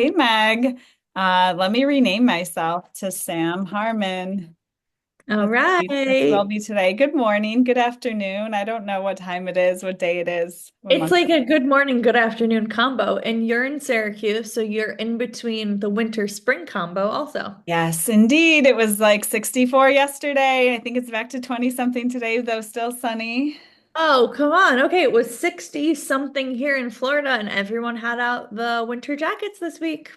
Hey Meg, let me rename myself to Sam Harmon. All This will right. be today. Good morning, good afternoon. I don't know what time it is, what day it is, what It's month. like a good morning, good afternoon combo. And you're in Syracuse, so you're in between the winter spring combo also. Yes, indeed. It was like 64 yesterday. I think it's back to 20 something today, though still sunny. Oh, come on. Okay, it was 60 something here in Florida, and everyone had out the winter jackets this week.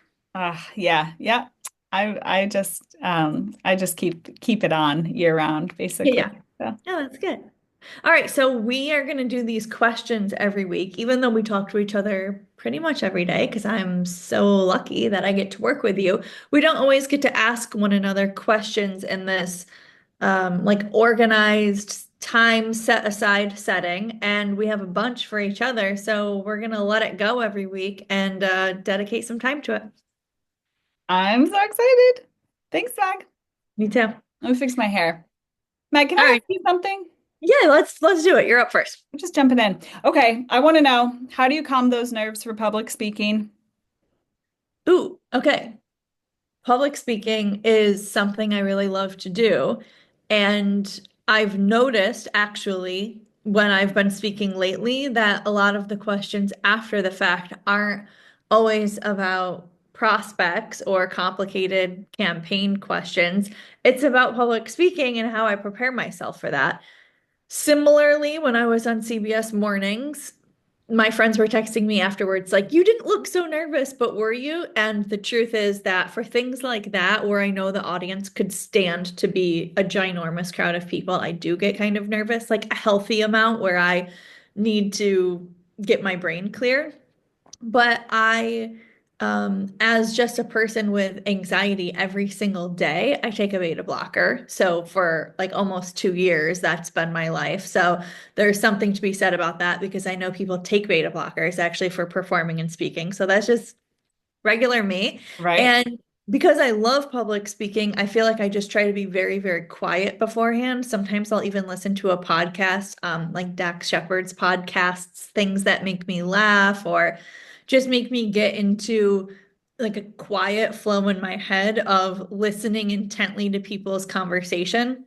Yeah, yeah. I just keep it on year round, Yeah, basically. yeah. So. Yeah, that's good. All right, so we are going to do these questions every week, even though we talk to each other pretty much every day, because I'm so lucky that I get to work with you. We don't always get to ask one another questions in this like organized time set aside setting, and we have a bunch for each other. So we're going to let it go every week and dedicate some time to it. I'm so excited. Thanks, Meg. Me too. Let me fix my hair. Meg, can All I right. ask you something? Yeah, let's do it. You're up first. I'm just jumping in. Okay, I want to know, how do you calm those nerves for public speaking? Ooh, okay. Public speaking is something I really love to do. And I've noticed actually when I've been speaking lately that a lot of the questions after the fact aren't always about prospects or complicated campaign questions. It's about public speaking and how I prepare myself for that. Similarly, when I was on CBS Mornings, my friends were texting me afterwards, like, you didn't look so nervous, but were you? And the truth is that for things like that, where I know the audience could stand to be a ginormous crowd of people, I do get kind of nervous, like a healthy amount where I need to get my brain clear. But as just a person with anxiety every single day, I take a beta blocker. So for like almost 2 years, that's been my life. So there's something to be said about that because I know people take beta blockers actually for performing and speaking. So that's just regular me. Right? And because I love public speaking, I feel like I just try to be very, very quiet beforehand. Sometimes I'll even listen to a podcast, like Dax Shepard's podcasts, things that make me laugh or just make me get into like a quiet flow in my head of listening intently to people's conversation.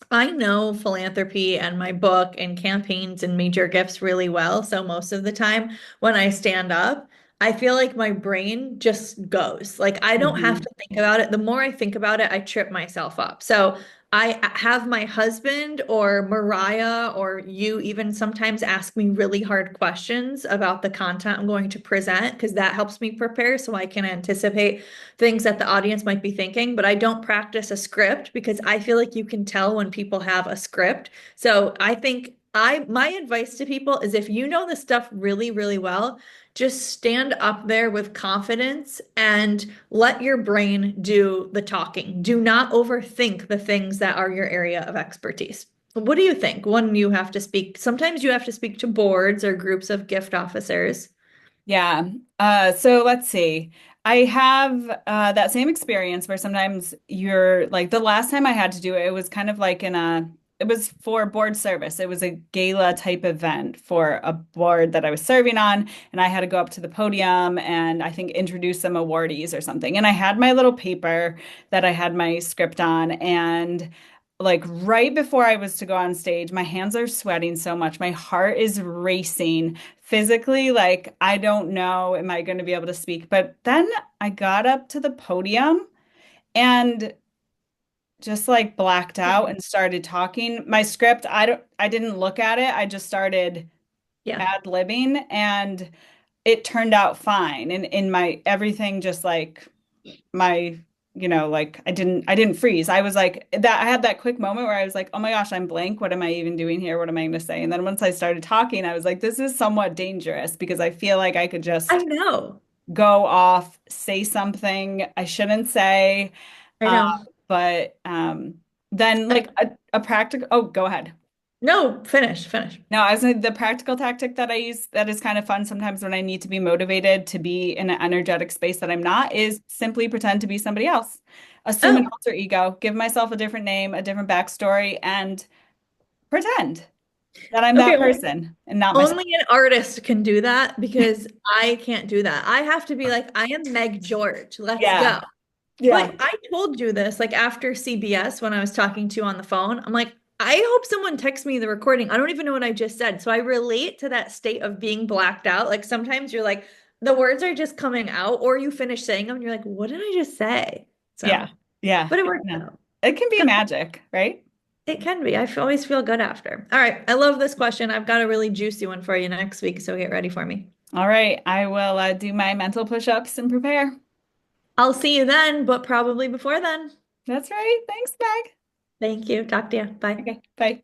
I know philanthropy and my book and campaigns and major gifts really well. So most of the time when I stand up, I feel like my brain just goes. Like I don't have Mhm. to think about it. The more I think about it, I trip myself up. So I have my husband or Mariah or you even sometimes ask me really hard questions about the content I'm going to present because that helps me prepare so I can anticipate things that the audience might be thinking, but I don't practice a script because I feel like you can tell when people have a script. So I think my advice to people is if you know the stuff really, really well, just stand up there with confidence and let your brain do the talking. Do not overthink the things that are your area of expertise. What do you think when you have to speak? Sometimes you have to speak to boards or groups of gift officers. Yeah. So let's see. I have that same experience where sometimes you're like the last time I had to do it, it was kind of like it was for board service. It was a gala type event for a board that I was serving on, and I had to go up to the podium and I think introduce some awardees or something. And I had my little paper that I had my script on, and like right before I was to go on stage, my hands are sweating so much. My heart is racing physically, like I don't know, am I going to be able to speak? But then I got up to the podium and just like blacked out and started talking. My script, I didn't look at it. I just started Yeah. ad-libbing and it turned out fine. And in my everything just like my like I didn't freeze. I was like that I had that quick moment where I was like, "Oh my gosh, I'm blank. What am I even doing here? What am I going to say?" And then once I started talking, I was like, "This is somewhat dangerous because I feel like I could I just know. go off, say something I shouldn't say." I Uh, know. but then like a practical oh, go ahead. No, finish. No, I was saying the practical tactic that I use that is kind of fun sometimes when I need to be motivated to be in an energetic space that I'm not is simply pretend to be somebody else. Assume an Oh, alter ego, give myself a different name, a different backstory, and pretend. that I'm Okay, that person and not myself. only an artist can do that because I can't do that. I have to be like, I am Meg George. Let's Yeah. go. Yeah. But I told you this like after CBS when I was talking to you on the phone. I'm like, I hope someone texts me the recording. I don't even know what I just said. So I relate to that state of being blacked out. Like sometimes you're like, the words are just coming out, or you finish saying them and you're like, what did I just say? Yeah. So, Yeah. but it worked No. out. It can be Good. magic, right? It can be. Always feel good after. All right. I love this question. I've got a really juicy one for you next week. So get ready for me. All right. I will do my mental push-ups and prepare. I'll see you then, but probably before then. That's right. Thanks, Meg. Thank you. Talk to you. Bye. Okay. Bye.